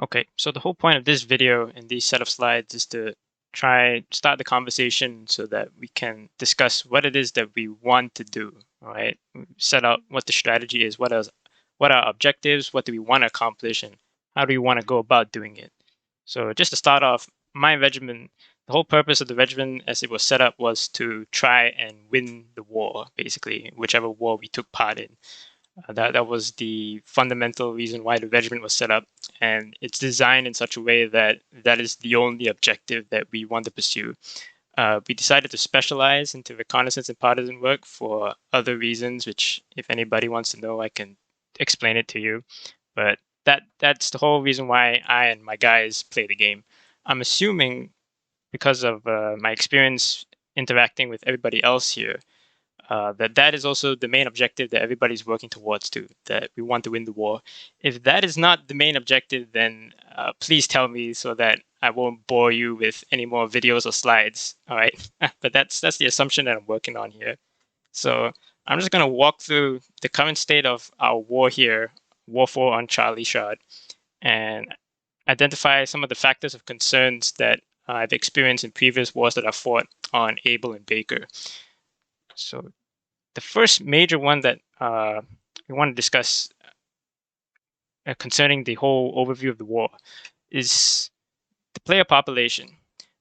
Okay, so the whole point of this video and these set of slides is to try start the conversation so that we can discuss what it is that we want to do. All right, set out what the strategy is, what are our objectives, what do we want to accomplish, and how do we want to go about doing it. So just to start off, my regimen, the whole purpose of the regimen as it was set up was to try and win the war, basically, whichever war we took part in. That was the fundamental reason why the regiment was set up, and it's designed in such a way that that is the only objective that we want to pursue. We decided to specialize into reconnaissance and partisan work for other reasons, which, if anybody wants to know, I can explain it to you. But that's the whole reason why I and my guys play the game. I'm assuming because of my experience interacting with everybody else here that is also the main objective that everybody's working towards too, that we want to win the war. If that is not the main objective, then please tell me so that I won't bore you with any more videos or slides. All right. But that's the assumption that I'm working on here. So I'm just going to walk through the current state of our war here, War 4 on Charlie Shard, and identify some of the factors of concerns that I've experienced in previous wars that I've fought on Able and Baker. So the first major one that we want to discuss concerning the whole overview of the war is the player population.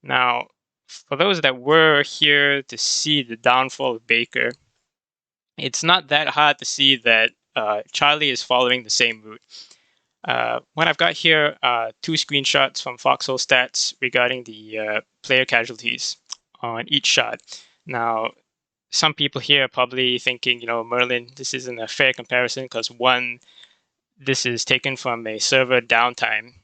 Now, for those that were here to see the downfall of Baker, it's not that hard to see that Charlie is following the same route. What I've got here are two screenshots from Foxhole Stats regarding the player casualties on each shot. Now, some people here are probably thinking, Merlin, this isn't a fair comparison because one, this is taken from a server downtime.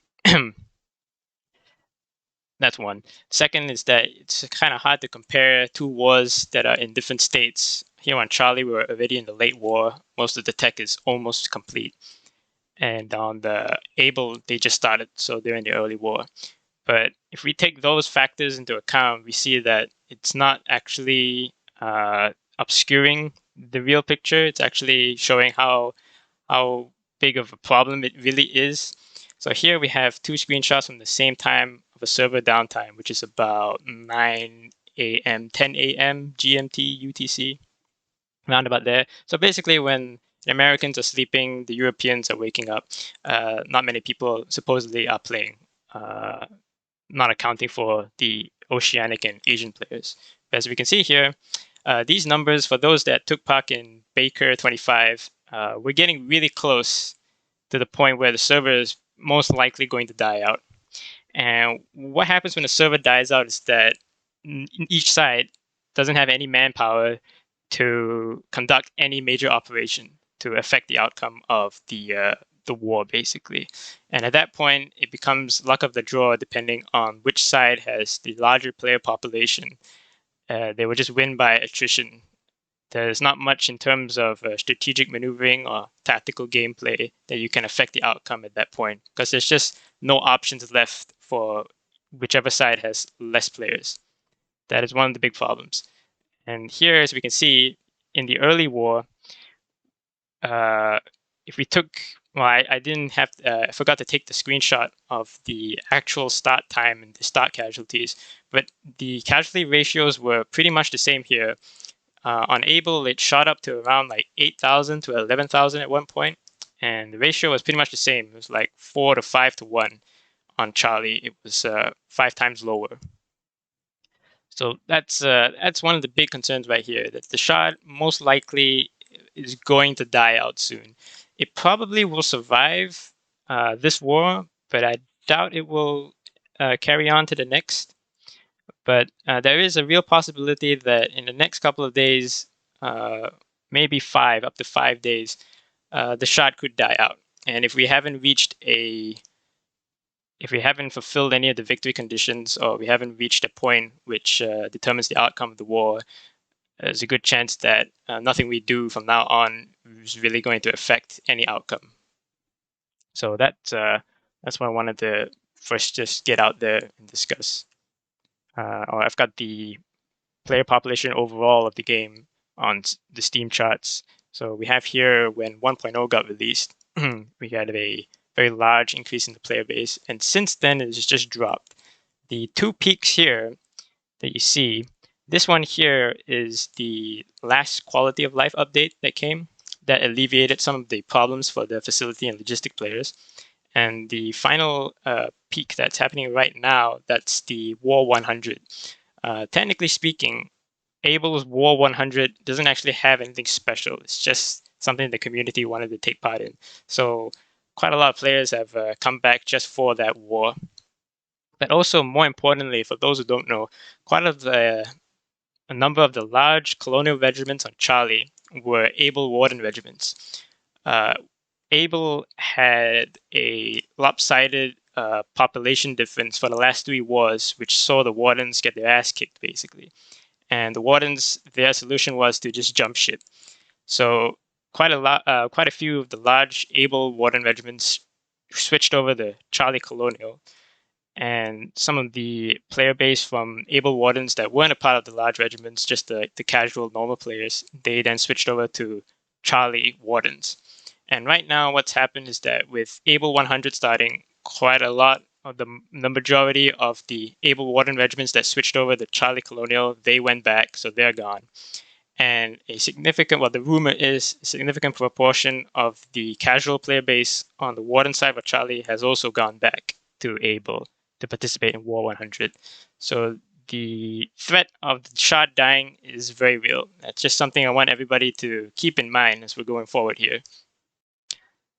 That's one. Second is that it's kind of hard to compare two wars that are in different states. Here on Charlie, we're already in the late war. Most of the tech is almost complete. And on the Able, they just started, so they're in the early war. But if we take those factors into account, we see that it's not actually obscuring the real picture. It's actually showing how big of a problem it really is. So here we have two screenshots from the same time of a server downtime, which is about 9 a.m., 10 a.m. GMT, UTC, around about there. So basically when the Americans are sleeping, the Europeans are waking up. Not many people supposedly are playing, not accounting for the Oceanic and Asian players. But as we can see here, these numbers, for those that took part in Baker 25, we're getting really close to the point where the server is most likely going to die out. And what happens when the server dies out is that each side doesn't have any manpower to conduct any major operation to affect the outcome of the war, basically. And at that point, it becomes luck of the draw depending on which side has the larger player population. They will just win by attrition. There's not much in terms of strategic maneuvering or tactical gameplay that you can affect the outcome at that point, because there's just no options left for whichever side has less players. That is one of the big problems. And here, as we can see, in the early war, if we took, well, I didn't have, I forgot to take the screenshot of the actual start time and the start casualties, but the casualty ratios were pretty much the same here. On Able, it shot up to around like 8,000 to 11,000 at one point, and the ratio was pretty much the same. It was like 4 to 5 to 1. On Charlie, it was 5 times lower. So that's one of the big concerns right here, that the shard most likely is going to die out soon. It probably will survive this war, but I doubt it will carry on to the next. But there is a real possibility that in the next couple of days, maybe up to 5 days, the shot could die out. And if we haven't fulfilled any of the victory conditions, or we haven't reached a point which determines the outcome of the war, there's a good chance that nothing we do from now on is really going to affect any outcome. So that's what I wanted to first just get out there and discuss. I've got the player population overall of the game on the Steam charts. So we have here when 1.0 got released, we had a very large increase in the player base. And since then, it's just dropped. The two peaks here that you see, this one here is the last quality of life update that came that alleviated some of the problems for the facility and logistic players. And the final peak that's happening right now, that's the War 100. Technically speaking, Able's War 100 doesn't actually have anything special. It's just something the community wanted to take part in. So quite a lot of players have come back just for that war. But also, more importantly, for those who don't know, a number of the large colonial regiments on Charlie were Able Warden regiments. Able had a lopsided population difference for the last 3 wars, which saw the Wardens get their ass kicked, basically. And the Wardens, their solution was to just jump ship. So quite a few of the large Able Warden regiments switched over to Charlie Colonial, and some of the player base from Able Wardens that weren't a part of the large regiments, just the casual normal players, they then switched over to Charlie Wardens. And right now, what's happened is that with Able 100 starting, quite a lot of the majority of the Able Warden regiments that switched over to Charlie Colonial, they went back, so they're gone. And the rumor is, a significant proportion of the casual player base on the Warden side of Charlie has also gone back to Able to participate in War 100. So the threat of the shard dying is very real. That's just something I want everybody to keep in mind as we're going forward here.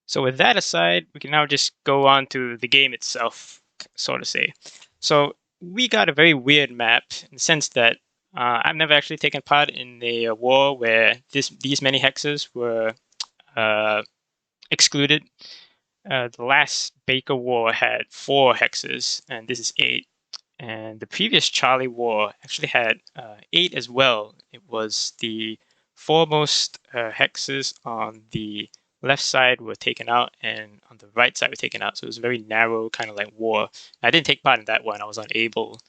So with that aside, we can now just go on to the game itself, so to say. So we got a very weird map in the sense that I've never actually taken part in a war where these many hexes were excluded. The last Baker War had 4 hexes, and this is 8. And the previous Charlie War actually had 8 as well. It was the foremost hexes on the left side were taken out, and on the right side were taken out. So it was a very narrow kind of like war. I didn't take part in that one. I was unable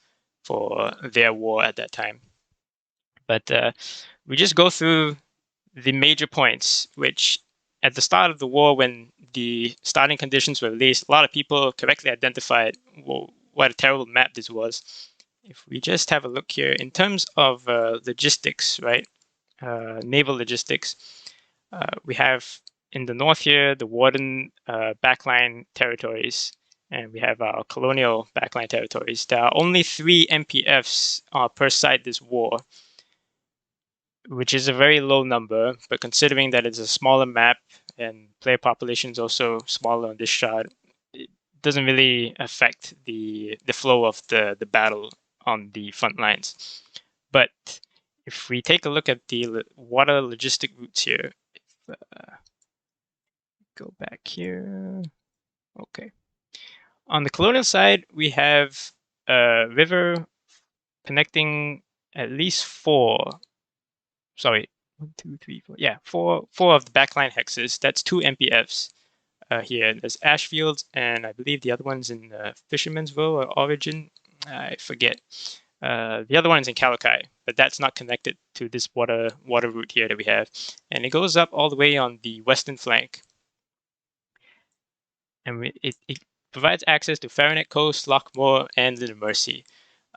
for their war at that time. But we just go through the major points, which at the start of the war, when the starting conditions were released, a lot of people correctly identified what a terrible map this was. If we just have a look here, in terms of logistics, right, naval logistics, we have in the north here the Warden backline territories, and we have our colonial backline territories. There are only 3 MPFs per side this war, which is a very low number, but considering that it's a smaller map and player population is also smaller on this shard, it doesn't really affect the flow of the battle on the front lines. But if we take a look at the water logistic routes here, go back here. Okay. On the colonial side, we have a river connecting at least 4. Sorry, 1, 2, 3, 4. Yeah, four of the backline hexes. That's 2 MPFs here. There's Ashfields, and I believe the other one's in Fishermansville or Origin. I forget. The other one is in Calakai, but that's not connected to this water route here that we have. And it goes up all the way on the western flank. And it provides access to Faranet Coast, Lockmore, and Little Mercy.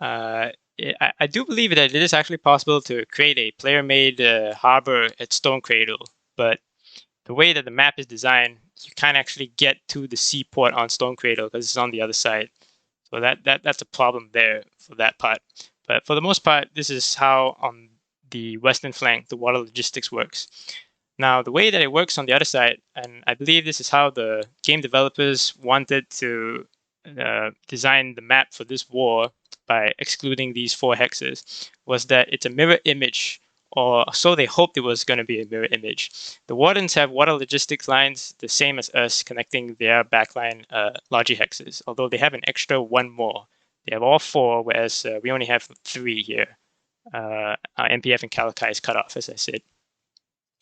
I do believe that it is actually possible to create a player-made harbor at Stone Cradle, but the way that the map is designed, you can't actually get to the seaport on Stone Cradle because it's on the other side. So that's a problem there for that part. But for the most part, this is how on the western flank the water logistics works. Now, the way that it works on the other side, and I believe this is how the game developers wanted to design the map for this war by excluding these 4 hexes, was that it's a mirror image, or so they hoped it was going to be a mirror image. The Wardens have water logistics lines the same as us, connecting their backline Logi hexes, although they have an extra 1 more. They have all 4, whereas we only have 3 here. Our MPF and Calakai is cut off, as I said.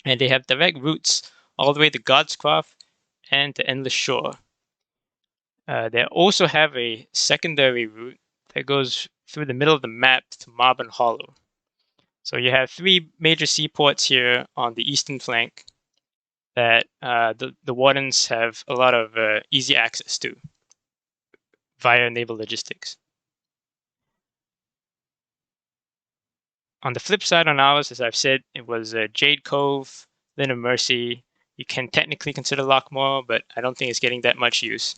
And they have direct routes all the way to Godscroft and to Endless Shore. They also have a secondary route that goes through the middle of the map to Marburn Hollow. So you have 3 major seaports here on the eastern flank. that the Wardens have a lot of easy access to via naval logistics. On the flip side, on ours, as I've said, it was Jade Cove, Lynn of Mercy. You can technically consider Lockmore, but I don't think it's getting that much use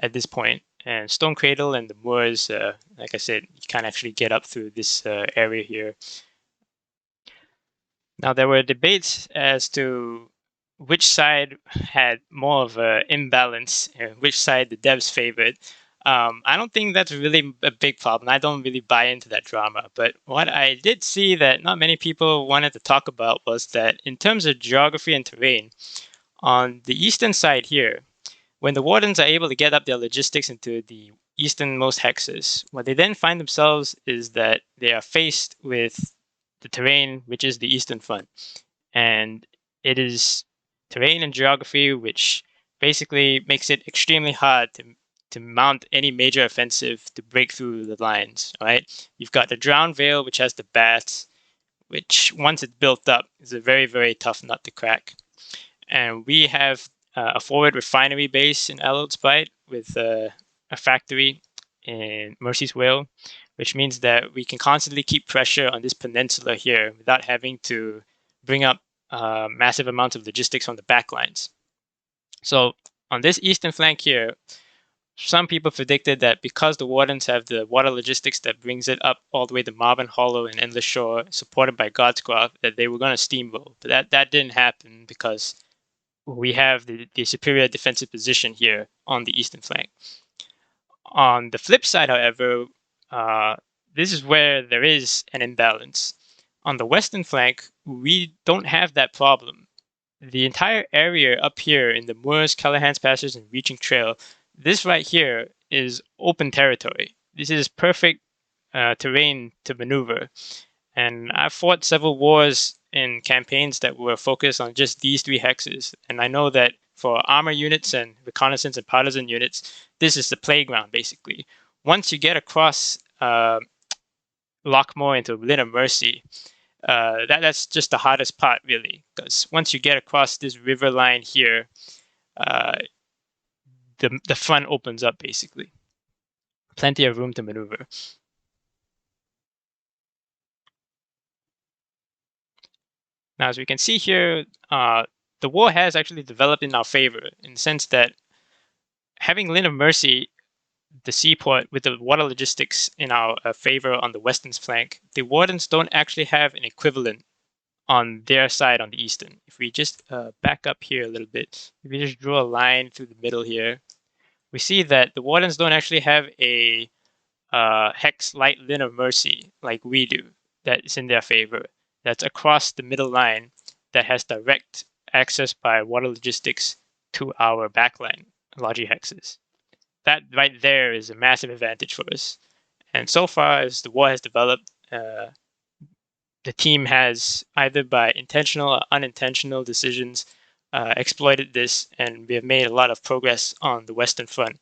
at this point. And Stone Cradle and the Moors, like I said, you can't actually get up through this area here. Now, there were debates as to which side had more of an imbalance, which side the devs favored. I don't think that's really a big problem. I don't really buy into that drama. But what I did see that not many people wanted to talk about was that in terms of geography and terrain, on the eastern side here, when the Wardens are able to get up their logistics into the easternmost hexes, what they then find themselves is that they are faced with the terrain, which is the Eastern Front. And it is terrain and geography which basically makes it extremely hard to mount any major offensive to break through the lines, right? You've got the Drowned Vale, which has the bats, which once it's built up is a very, very tough nut to crack. And we have a forward refinery base in Allold Spite with a factory in Mercy's Whale, which means that we can constantly keep pressure on this peninsula here without having to bring up massive amounts of logistics on the backlines. So on this eastern flank here, some people predicted that because the Wardens have the water logistics that brings it up all the way to Marvin Hollow and Endless Shore, supported by Godscroft, that they were going to steamroll. But that didn't happen because we have the superior defensive position here on the eastern flank. On the flip side, however, this is where there is an imbalance. On the western flank, we don't have that problem. The entire area up here in the Moors, Callahan's Passage, and Reaching Trail, this right here is open territory. This is perfect terrain to maneuver. And I've fought several wars in campaigns that were focused on just these three hexes. And I know that for armor units and reconnaissance and partisan units, this is the playground, basically. Once you get across Lockmore into Lynn of Mercy, that's just the hardest part, really. Because once you get across this river line here, the front opens up, basically. Plenty of room to maneuver. Now, as we can see here, the war has actually developed in our favor in the sense that having Lynn of Mercy, the seaport, with the water logistics in our favor on the western flank, the Wardens don't actually have an equivalent on their side on the eastern. If we just back up here a little bit, if we just draw a line through the middle here, we see that the Wardens don't actually have a hex light Lynn of Mercy like we do that is in their favor. That's across the middle line that has direct access by water logistics to our backline, Logi hexes. That right there is a massive advantage for us. And so far as the war has developed, the team has either by intentional or unintentional decisions exploited this, and we have made a lot of progress on the western front.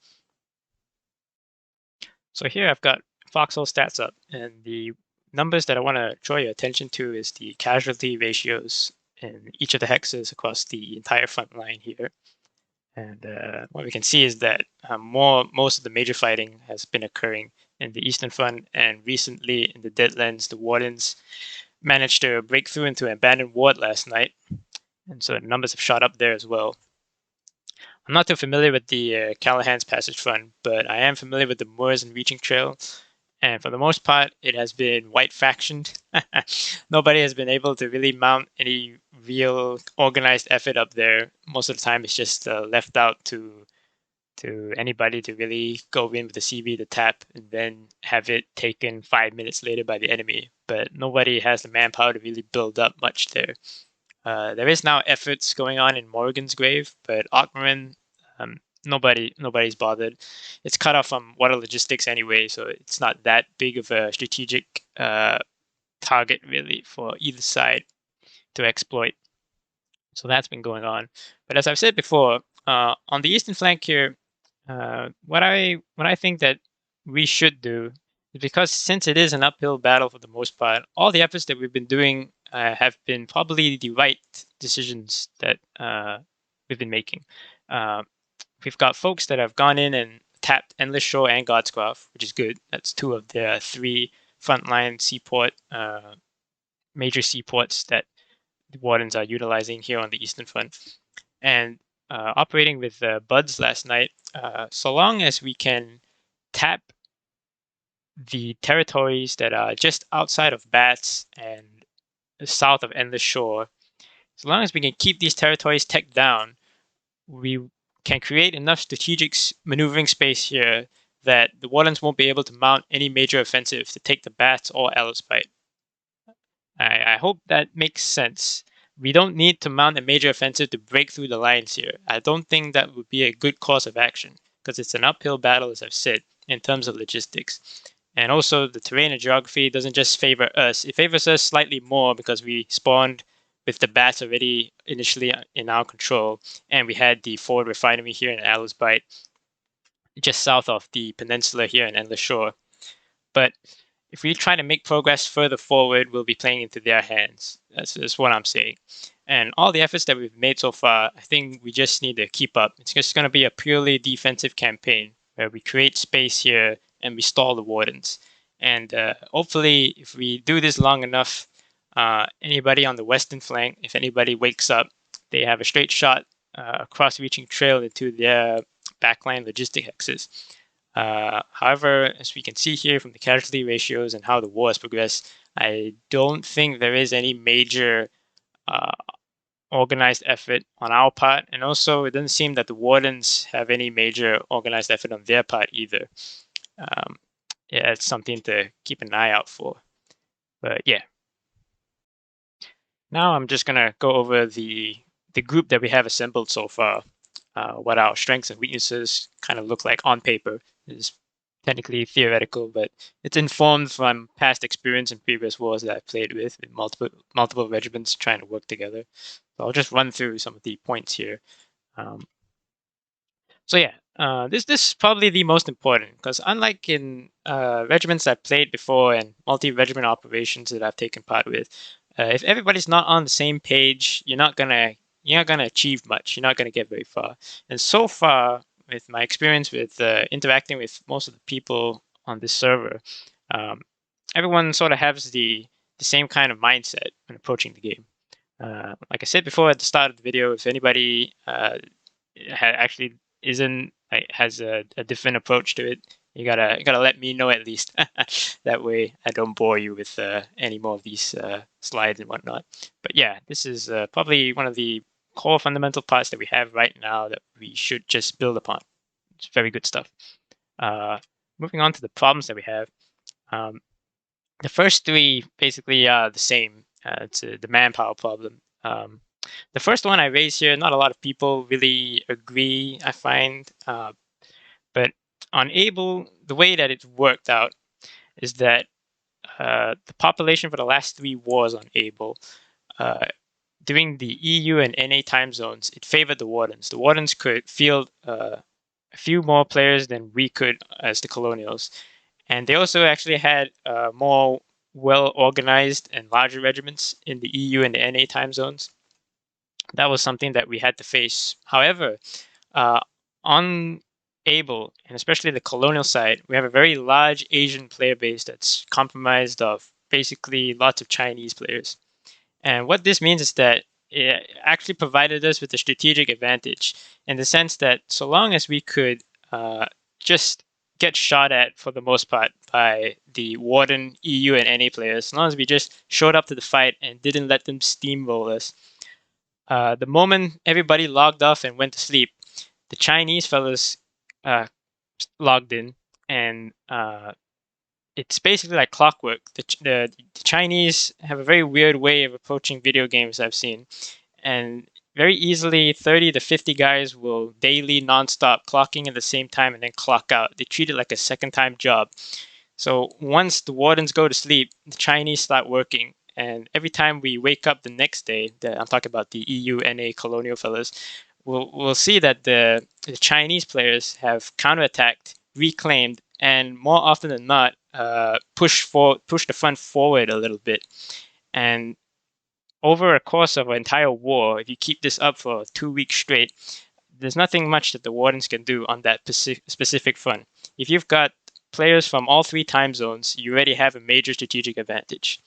So here I've got Foxhole stats up, and the numbers that I want to draw your attention to is the casualty ratios in each of the hexes across the entire front line here. And what we can see is that most of the major fighting has been occurring in the Eastern Front, and recently in the Deadlands, the Wardens managed to break through into an abandoned ward last night, and so the numbers have shot up there as well. I'm not too familiar with the Callahan's Passage Front, but I am familiar with the Moors and Reaching Trail, and for the most part, it has been white factioned. Nobody has been able to really mount any real organized effort up there. Most of the time, it's just left out to anybody to really go in with the CB to tap and then have it taken 5 minutes later by the enemy. But nobody has the manpower to really build up much there. There is now efforts going on in Morrigan's Grave, but Ockmarin, nobody's bothered. It's cut off from water logistics anyway, so it's not that big of a strategic target really for either side to exploit. So that's been going on. But as I've said before, on the eastern flank here, what I think that we should do is, because since it is an uphill battle for the most part, all the efforts that we've been doing have been probably the right decisions that we've been making. We've got folks that have gone in and tapped Endless Shore and Godscroft, which is good. That's two of the three frontline seaport, major seaports that the Wardens are utilizing here on the Eastern Front. And operating with Buds last night, so long as we can tap the territories that are just outside of Bats and south of Endless Shore, so long as we can keep these territories teched down, we can create enough strategic maneuvering space here that the Wardens won't be able to mount any major offensive to take the Bats or Allospite. I hope that makes sense. We don't need to mount a major offensive to break through the lines here. I don't think that would be a good course of action, because it's an uphill battle, as I've said, in terms of logistics. And also, the terrain and geography doesn't just favor us. It favors us slightly more because we spawned with the Bats already initially in our control, and we had the forward refinery here in Allospite, just south of the peninsula here in Endless Shore. But if we try to make progress further forward, we'll be playing into their hands. That's what I'm saying. And all the efforts that we've made so far, I think we just need to keep up. It's just going to be a purely defensive campaign where we create space here and we stall the Wardens. And hopefully, if we do this long enough, anybody on the western flank, if anybody wakes up, they have a straight shot across-reaching trail into their backline logistic hexes. However, as we can see here from the casualty ratios and how the war has progressed, I don't think there is any major organized effort on our part, and also it doesn't seem that the Wardens have any major organized effort on their part either. Yeah, it's something to keep an eye out for. But yeah. Now I'm just gonna go over the group that we have assembled so far. What our strengths and weaknesses kind of look like on paper. Is technically theoretical, but it's informed from past experience in previous wars that I've played with multiple regiments trying to work together. So I'll just run through some of the points here. So yeah, this is probably the most important, because unlike in regiments I've played before and multi-regiment operations that I've taken part with, if everybody's not on the same page, you're not gonna achieve much. You're not gonna get very far. And so far, with my experience with interacting with most of the people on this server, everyone sort of has the same kind of mindset when approaching the game. Like I said before at the start of the video, if anybody actually has a different approach to it, you gotta let me know at least. That way I don't bore you with any more of these slides and whatnot. But yeah, this is probably one of the core fundamental parts that we have right now that we should just build upon. It's very good stuff. Moving on to the problems that we have. The first three basically are the same. It's the manpower problem. The first one I raised here, not a lot of people really agree, I find. But on Able, the way that it's worked out is that the population for the last 3 wars on Able, during the EU and NA time zones, it favored the Wardens. The Wardens could field a few more players than we could as the Colonials. And they also actually had more well-organized and larger regiments in the EU and the NA time zones. That was something that we had to face. However, on Able, and especially the Colonial side, we have a very large Asian player base that's comprised of basically lots of Chinese players. And what this means is that it actually provided us with a strategic advantage in the sense that so long as we could just get shot at for the most part by the Warden, EU, and NA players, as long as we just showed up to the fight and didn't let them steamroll us, the moment everybody logged off and went to sleep, the Chinese fellas logged in, and it's basically like clockwork. The Chinese have a very weird way of approaching video games I've seen, and very easily 30 to 50 guys will daily nonstop clocking at the same time and then clock out. They treat it like a second-time job. So once the Wardens go to sleep, the Chinese start working. And every time we wake up the next day, I'm talking about the EU, NA, Colonial fellas, we'll see that the Chinese players have counterattacked, reclaimed, and more often than not, push the front forward a little bit. And over a course of an entire war, if you keep this up for 2 weeks straight, there's nothing much that the Wardens can do on that specific front. If you've got players from all 3 time zones, you already have a major strategic advantage.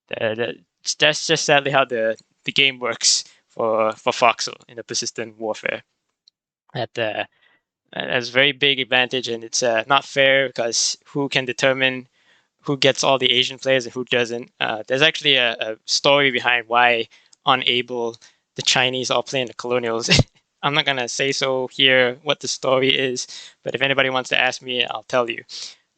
That's just sadly how the game works for Foxhole in the persistent warfare. That's a very big advantage, and it's not fair because who can determine who gets all the Asian players and who doesn't? There's actually a story behind why on Able the Chinese all play in the Colonials. I'm not gonna say so here what the story is, but if anybody wants to ask me, I'll tell you.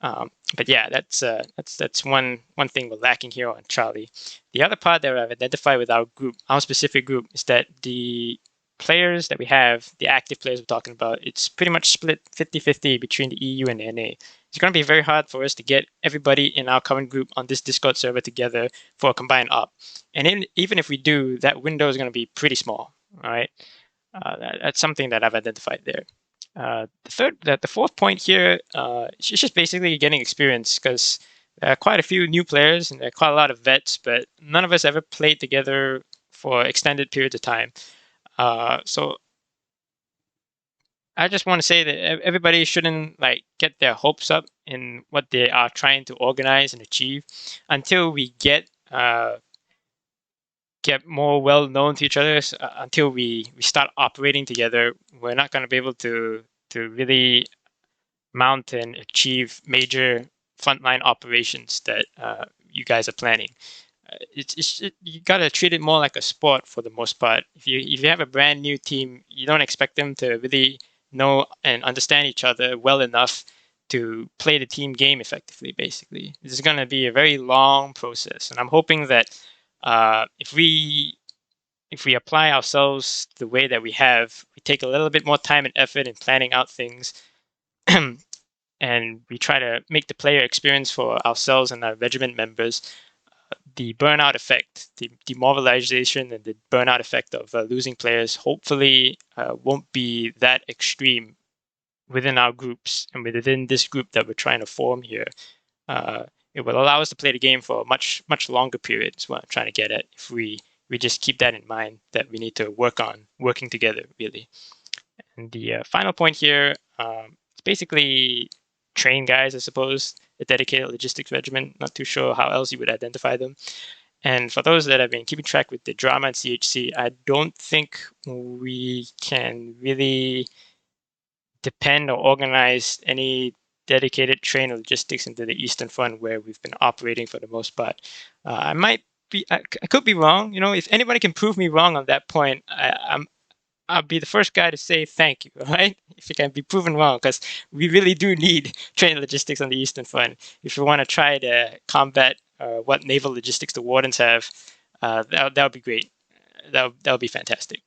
But yeah, that's one thing we're lacking here on Charlie. The other part that I've identified with our group, our specific group, is that the players that we have, the active players we're talking about, it's pretty much split 50-50 between the EU and the NA. It's going to be very hard for us to get everybody in our current group on this Discord server together for a combined op. And even if we do, that window is going to be pretty small. All right, that's something that I've identified there. The fourth point here, it's just basically getting experience because there are quite a few new players and there are quite a lot of vets, but none of us ever played together for extended periods of time. So I just want to say that everybody shouldn't get their hopes up in what they are trying to organize and achieve until we get more well known to each other. Until we start operating together, we're not going to be able to really mount and achieve major frontline operations that you guys are planning. You gotta treat it more like a sport for the most part. If you have a brand new team, you don't expect them to really know and understand each other well enough to play the team game effectively. Basically, this is going to be a very long process, and I'm hoping that if we apply ourselves the way that we have, we take a little bit more time and effort in planning out things, and we try to make the player experience for ourselves and our regiment members, the burnout effect, the demoralization and the burnout effect of losing players hopefully won't be that extreme within our groups and within this group that we're trying to form here. It will allow us to play the game for a much longer period is what I'm trying to get at, if we just keep that in mind, that we need to work on working together, really. And the final point here, it's basically train guys, I suppose, a dedicated logistics regiment. Not too sure how else you would identify them. And for those that have been keeping track with the drama and CHC, I don't think we can really depend or organize any dedicated train or logistics into the Eastern Front where we've been operating for the most part. I could be wrong. If anybody can prove me wrong on that point, I'll be the first guy to say thank you, right? If it can be proven wrong, because we really do need train logistics on the Eastern Front. If we want to try to combat what naval logistics the Wardens have, that would be great. That would be fantastic.